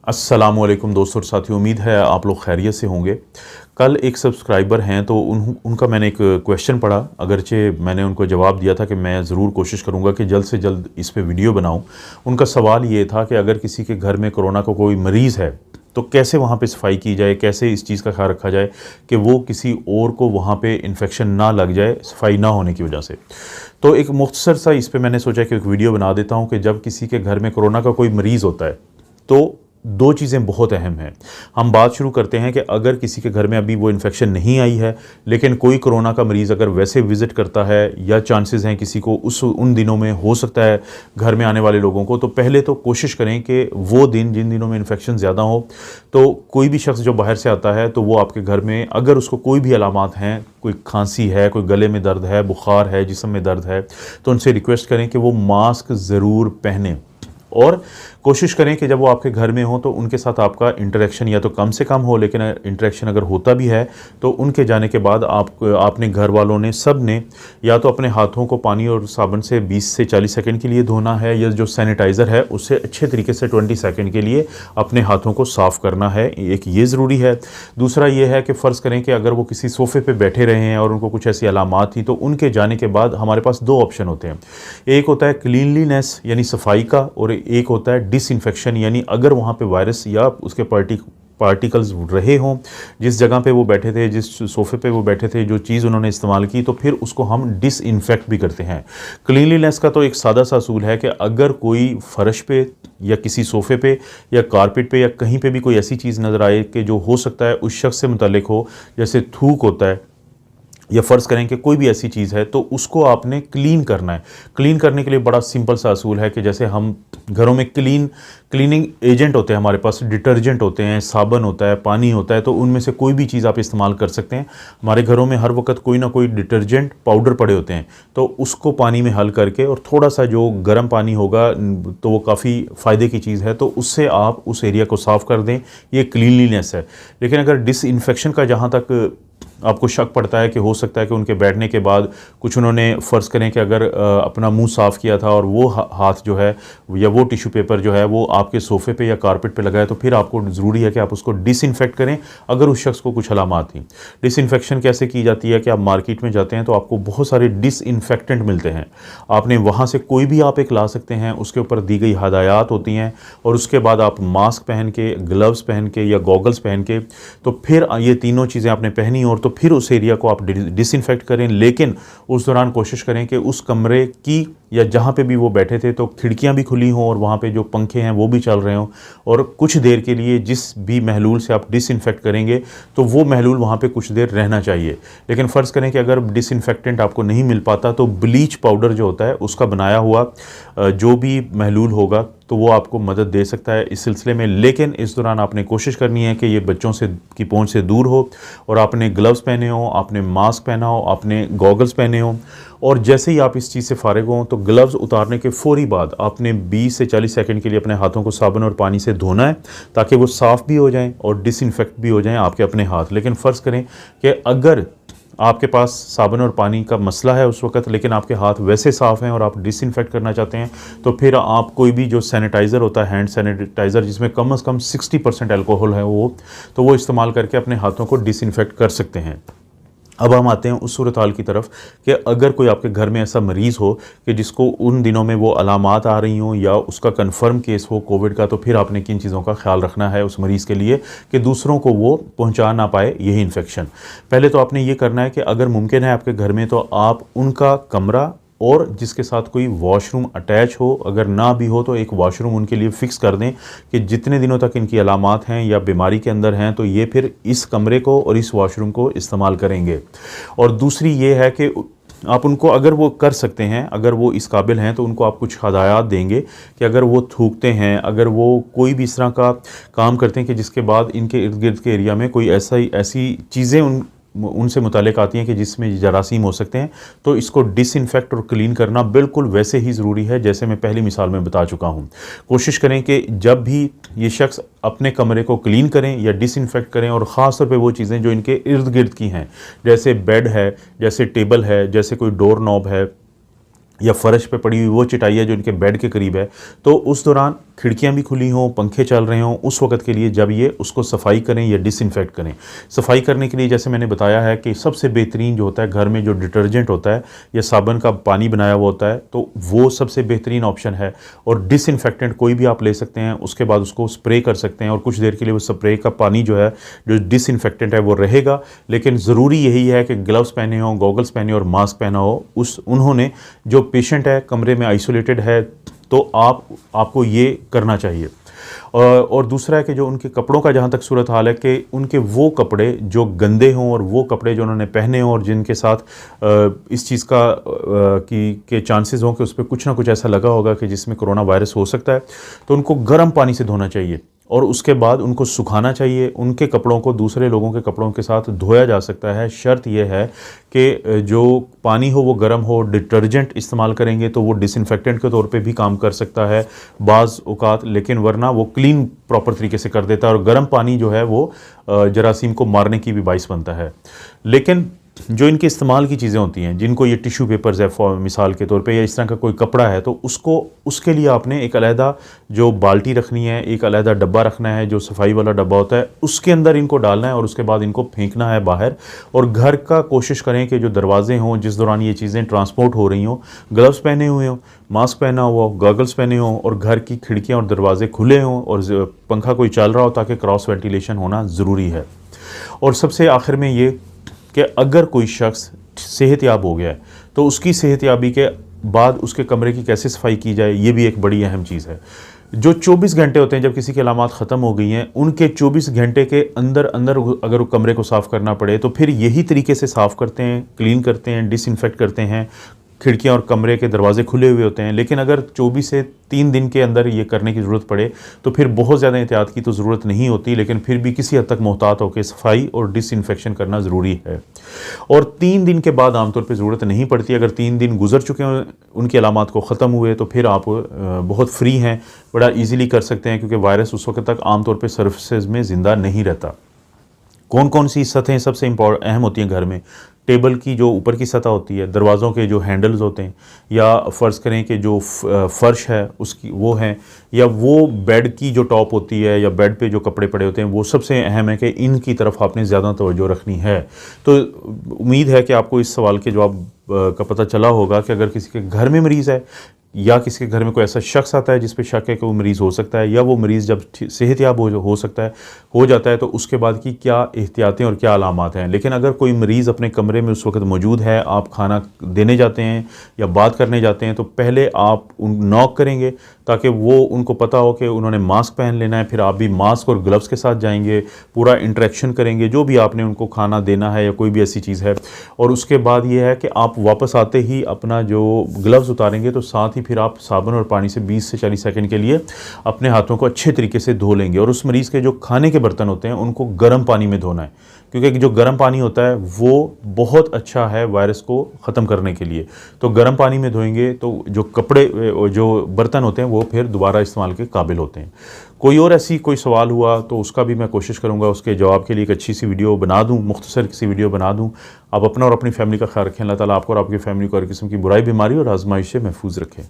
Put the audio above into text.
अस्सलामुअलैकुम दोस्तों और साथियों, उम्मीद है आप लोग खैरियत से होंगे। कल एक सब्सक्राइबर हैं तो उनका मैंने एक क्वेश्चन पढ़ा, अगरचे मैंने उनको जवाब दिया था कि मैं ज़रूर कोशिश करूंगा कि जल्द से जल्द इस पे वीडियो बनाऊं। उनका सवाल ये था कि अगर किसी के घर में कोरोना का कोई मरीज़ है तो कैसे वहाँ पे सफाई की जाए, कैसे इस चीज़ का ख्याल रखा जाए कि वो किसी और को वहाँ पे इन्फेक्शन ना लग जाए सफाई ना होने की वजह से। तो एक मुख्तसर सा इस पर मैंने सोचा कि एक वीडियो बना देता हूँ कि जब किसी के घर में कोरोना का कोई मरीज़ होता है तो दो चीज़ें बहुत अहम हैं। हम बात शुरू करते हैं कि अगर किसी के घर में अभी वो इन्फेक्शन नहीं आई है लेकिन कोई कोरोना का मरीज़ अगर वैसे विज़िट करता है या चांसेस हैं किसी को उन दिनों में हो सकता है घर में आने वाले लोगों को, तो पहले तो कोशिश करें कि वो दिन जिन दिनों में इन्फेक्शन ज़्यादा हो तो कोई भी शख्स जो बाहर से आता है तो वो आपके घर में अगर उसको कोई भी अलामात हैं, कोई खांसी है, कोई गले में दर्द है, बुखार है, जिस्म में दर्द है, तो उनसे रिक्वेस्ट करें कि वो मास्क ज़रूर पहने और कोशिश करें कि जब वो आपके घर में हो तो उनके साथ आपका इंटरेक्शन या तो कम से कम हो, लेकिन इंटरेक्शन अगर होता भी है तो उनके जाने के बाद आपने घर वालों ने सब ने या तो अपने हाथों को पानी और साबुन से 20 से 40 सेकंड के लिए धोना है, या जो सैनिटाइज़र है उससे अच्छे तरीके से 20 सेकंड के लिए अपने हाथों को साफ़ करना है। एक ये ज़रूरी है। दूसरा ये है कि फ़र्ज़ करें कि अगर वो किसी सोफ़े पर बैठे रहे हैं और उनको कुछ ऐसी अलामात थी तो उनके जाने के बाद हमारे पास दो ऑप्शन होते हैं। एक होता है क्लीनलीनेस यानी सफाई का, और एक होता है डिसइंफेक्शन यानी अगर वहाँ पे वायरस या उसके पार्टिकल्स रहे हों जिस जगह पे वो बैठे थे, जिस सोफ़े पे वो बैठे थे, जो चीज़ उन्होंने इस्तेमाल की, तो फिर उसको हम डिसइंफेक्ट भी करते हैं। क्लीनलीनेस का तो एक सादा सा असूल है कि अगर कोई फ़र्श पे या किसी सोफ़े पे या कारपेट पे या कहीं पे भी कोई ऐसी चीज़ नज़र आए कि जो हो सकता है उस शख्स से मुतल्लिक हो, जैसे थूक होता है या फ़र्ज़ करें कि कोई भी ऐसी चीज़ है, तो उसको आपने क्लीन करना है। क्लीन करने के लिए बड़ा सिंपल सा असूल है कि जैसे हम घरों में क्लीनिंग एजेंट होते हैं, हमारे पास डिटर्जेंट होते हैं, साबुन होता है, पानी होता है, तो उनमें से कोई भी चीज़ आप इस्तेमाल कर सकते हैं। हमारे घरों में हर वक्त कोई ना कोई डिटर्जेंट पाउडर पड़े होते हैं, तो उसको पानी में हल करके और थोड़ा सा जो गर्म पानी होगा तो वो काफ़ी फ़ायदे की चीज़ है, तो उससे आप उस एरिया को साफ़ कर दें। ये क्लीनलीनेस है। लेकिन अगर डिसइंफेक्शन का जहाँ तक आपको शक पड़ता है कि हो सकता है कि उनके बैठने के बाद कुछ उन्होंने फ़र्ज़ करें कि अगर अपना मुंह साफ़ किया था और वो हाथ जो है या वो टिश्यू पेपर जो है वो आपके सोफ़े पे या कारपेट पे लगा है, तो फिर आपको ज़रूरी है कि आप उसको डिसइंफेक्ट करें अगर उस शख्स को कुछ अलामात थी। डिसइंफेक्शन कैसे की जाती है कि आप मार्केट में जाते हैं तो आपको बहुत सारे डिसइंफेक्टेंट मिलते हैं। आपने वहाँ से कोई भी आप एक ला सकते हैं, उसके ऊपर दी गई हदायत होती हैं, और उसके बाद आप मास्क पहन के, ग्लव्स पहन के या गॉगल्स पहन के, तो फिर ये तीनों चीज़ें आपने पहनी और तो फिर उस एरिया को आप डिसइंफेक्ट करें। लेकिन उस दौरान कोशिश करें कि उस कमरे की या जहाँ पे भी वो बैठे थे तो खिड़कियाँ भी खुली हों और वहाँ पे जो पंखे हैं वो भी चल रहे हों, और कुछ देर के लिए जिस भी महलूल से आप डिसइंफेक्ट करेंगे तो वो महलूल वहाँ पे कुछ देर रहना चाहिए। लेकिन फ़र्ज़ करें कि अगर डिसइंफेक्टेंट आपको नहीं मिल पाता तो ब्लीच पाउडर जो होता है उसका बनाया हुआ जो भी महलूल होगा तो वो आपको मदद दे सकता है इस सिलसिले में। लेकिन इस दौरान आपने कोशिश करनी है कि ये बच्चों से की पहुंच से दूर हो, और आपने ग्लव्स पहने हो, आपने मास्क पहना हो, आपने गॉगल्स पहने हो, और जैसे ही आप इस चीज़ से फारिग हों तो ग्लव्स उतारने के फ़ौरी बाद आपने 20 से 40 सेकंड के लिए अपने हाथों को साबुन और पानी से धोना है ताकि वो साफ़ भी हो जाएँ और डिसइंफेक्ट भी हो जाएँ आपके अपने हाथ। लेकिन फ़र्ज़ करें कि अगर आपके पास साबुन और पानी का मसला है उस वक्त, लेकिन आपके हाथ वैसे साफ़ हैं और आप डिसइंफेक्ट करना चाहते हैं, तो फिर आप कोई भी जो सैनिटाइज़र होता है, हैंड सैनिटाइज़र जिसमें कम से कम 60% अल्कोहल है वो इस्तेमाल करके अपने हाथों को डिसइंफेक्ट कर सकते हैं। अब हम आते हैं उस सूरत हाल की तरफ कि अगर कोई आपके घर में ऐसा मरीज़ हो कि जिसको उन दिनों में वो अलामात आ रही हों या उसका कंफर्म केस हो कोविड का, तो फिर आपने किन चीज़ों का ख्याल रखना है उस मरीज़ के लिए कि दूसरों को वो पहुंचा ना पाए यही इन्फेक्शन। पहले तो आपने ये करना है कि अगर मुमकिन है आपके घर में तो आप उनका कमरा और जिसके साथ कोई वॉशरूम अटैच हो, अगर ना भी हो तो एक वॉशरूम उनके लिए फ़िक्स कर दें कि जितने दिनों तक इनकी अलामात हैं या बीमारी के अंदर हैं तो ये फिर इस कमरे को और इस वॉशरूम को इस्तेमाल करेंगे। और दूसरी ये है कि आप उनको अगर वो कर सकते हैं, अगर वो इस काबिल हैं, तो उनको आप कुछ हदायत देंगे कि अगर वो थूकते हैं, अगर वो कोई भी इस तरह का काम करते हैं कि जिसके बाद इनके इर्द गिर्द के एरिया में कोई ऐसी चीज़ें उनसे मुतालिक आती हैं कि जिसमें जरासीम हो सकते हैं, तो इसको डिसइंफेक्ट और क्लीन करना बिल्कुल वैसे ही ज़रूरी है जैसे मैं पहली मिसाल में बता चुका हूँ। कोशिश करें कि जब भी ये शख्स अपने कमरे को क्लीन करें या डिसइंफेक्ट करें, और ख़ास तौर पे वो चीज़ें जो इनके इर्द गिर्द की हैं, जैसे बेड है, जैसे टेबल है, जैसे कोई डोर नॉब है, या फ़र्श पे पड़ी हुई वो चटाई है जो इनके बेड के करीब है, तो उस दौरान खिड़कियाँ भी खुली हों, पंखे चल रहे हों, उस वक़्त के लिए जब ये उसको सफाई करें या डिसइंफेक्ट करें। सफाई करने के लिए जैसे मैंने बताया है कि सबसे बेहतरीन जो होता है घर में जो डिटर्जेंट होता है या साबुन का पानी बनाया हुआ होता है, तो वो सबसे बेहतरीन ऑप्शन है। और डिसइंफेक्टेंट कोई भी आप ले सकते हैं, उसके बाद उसको स्प्रे कर सकते हैं और कुछ देर के लिए वो स्प्रे का पानी जो है, जो डिसइंफेक्टेंट है, वो रहेगा। लेकिन ज़रूरी यही है कि ग्लव्स पहने हों, गॉगल्स पहने और मास्क पहना हो। उन्होंने जो पेशेंट है कमरे में आइसोलेटेड है, तो आपको ये करना चाहिए। और दूसरा है कि जो उनके कपड़ों का जहाँ तक सूरत हाल है कि उनके वो कपड़े जो गंदे हों और वो कपड़े जो उन्होंने पहने हों और जिनके साथ इस चीज़ का के चांसेस हों कि उस पर कुछ ना कुछ ऐसा लगा होगा कि जिसमें कोरोना वायरस हो सकता है, तो उनको गर्म पानी से धोना चाहिए और उसके बाद उनको सुखाना चाहिए। उनके कपड़ों को दूसरे लोगों के कपड़ों के साथ धोया जा सकता है। शर्त यह है कि जो पानी हो वो गर्म हो। डिटर्जेंट इस्तेमाल करेंगे तो वो डिसइंफेक्टेंट के तौर पे भी काम कर सकता है बाज़ औक़ात, लेकिन वरना वो क्लीन प्रॉपर तरीके से कर देता है और गर्म पानी जो है वो जरासीम को मारने की भी बाइस बनता है। लेकिन जो इनके इस्तेमाल की चीज़ें होती हैं, जिनको ये टिश्यू पेपर्स है फॉर मिसाल के तौर पे, या इस तरह का कोई कपड़ा है, तो उसके लिए आपने एक अलहदा जो बाल्टी रखनी है, एक अलहदा डब्बा रखना है जो सफाई वाला डब्बा होता है, उसके अंदर इनको डालना है और उसके बाद इनको फेंकना है बाहर। और घर का कोशिश करें कि जो दरवाजे हों जिस दौरान ये चीज़ें ट्रांसपोर्ट हो रही हों, ग्लव्स पहने हुए हों, मास्क पहना हुआ हो, गॉगल्स पहने हों और घर की खिड़कियाँ और दरवाजे खुले हों और पंखा कोई चल रहा हो, ताकि क्रॉस वेंटिलेशन होना ज़रूरी है। और सबसे आखिर में ये कि अगर कोई शख्स सेहतयाब हो गया है तो उसकी सेहतयाबी के बाद उसके कमरे की कैसे सफाई की जाए, ये भी एक बड़ी अहम चीज़ है। जो 24 घंटे होते हैं जब किसी की अलामात ख़त्म हो गई हैं, उनके 24 घंटे के अंदर अंदर अगर कमरे को साफ़ करना पड़े तो फिर यही तरीके से साफ़ करते हैं, क्लीन करते हैं, डिसइंफेक्ट करते हैं। खिड़कियाँ और कमरे के दरवाजे खुले हुए होते हैं। लेकिन अगर 24 से 3 दिन के अंदर ये करने की ज़रूरत पड़े तो फिर बहुत ज़्यादा एहतियात की तो ज़रूरत नहीं होती, लेकिन फिर भी किसी हद तक मोहतात होकर सफाई और डिसइंफेक्शन करना ज़रूरी है। और 3 दिन के बाद आमतौर पे ज़रूरत नहीं पड़ती। अगर 3 दिन गुजर चुके हैं, उनकी अलामात को ख़त्म हुए, तो फिर आप बहुत फ्री हैं, बड़ा ईज़िली कर सकते हैं, क्योंकि वायरस उस वक्त तक आमतौर पर सर्फेस में ज़िंदा नहीं रहता। कौन कौन सी सतहें सबसे अहम होती हैं घर में? टेबल की जो ऊपर की सतह होती है, दरवाज़ों के जो हैंडल्स होते हैं, या फ़र्ज़ करें कि जो फ़र्श है उसकी वो हैं, या वो बेड की जो टॉप होती है या बेड पे जो कपड़े पड़े होते हैं, वो सबसे अहम है कि इनकी तरफ आपने ज़्यादा तवज्जो रखनी है। तो उम्मीद है कि आपको इस सवाल के जवाब का पता चला होगा कि अगर किसी के घर में मरीज़ है या किसी के घर में कोई ऐसा शख्स आता है जिस पे शक है कि वो मरीज़ हो सकता है, या वो मरीज़ जब सेहतयाब हो जाता है तो उसके बाद की क्या एहतियातें और क्या अलामात हैं। लेकिन अगर कोई मरीज़ अपने कमरे में उस वक्त मौजूद है, आप खाना देने जाते हैं या बात करने जाते हैं, तो पहले आप नॉक करेंगे ताकि वो उनको पता हो कि उन्होंने मास्क पहन लेना है। फिर आप भी मास्क और ग्लव्स के साथ जाएंगे, पूरा इंटरेक्शन करेंगे जो भी आपने उनको खाना देना है या कोई भी ऐसी चीज़ है। और उसके बाद ये है कि आप वापस आते ही अपना जो ग्लव्स उतारेंगे, तो साथ ही फिर आप साबुन और पानी से 20 से 40 सेकंड के लिए अपने हाथों को अच्छे तरीके से धो लेंगे। और उस मरीज़ के जो खाने के बर्तन होते हैं उनको गर्म पानी में धोना है, क्योंकि जो गर्म पानी होता है वो बहुत अच्छा है वायरस को ख़त्म करने के लिए। तो गर्म पानी में धोएंगे तो जो कपड़े जो बर्तन होते हैं वो फिर दोबारा इस्तेमाल के काबिल होते हैं। कोई और ऐसी कोई सवाल हुआ तो उसका भी मैं कोशिश करूँगा उसके जवाब के लिए एक अच्छी सी वीडियो बना दूँ, मुख्तसर सी वीडियो बना दूँ। आप अपना और अपनी फैमिली का ख्याल रखें। अल्लाह ताला आपको और आपकी फैमिली को हर किस्म की बुराई, बीमारी और आजमाइश से महफूज रखें।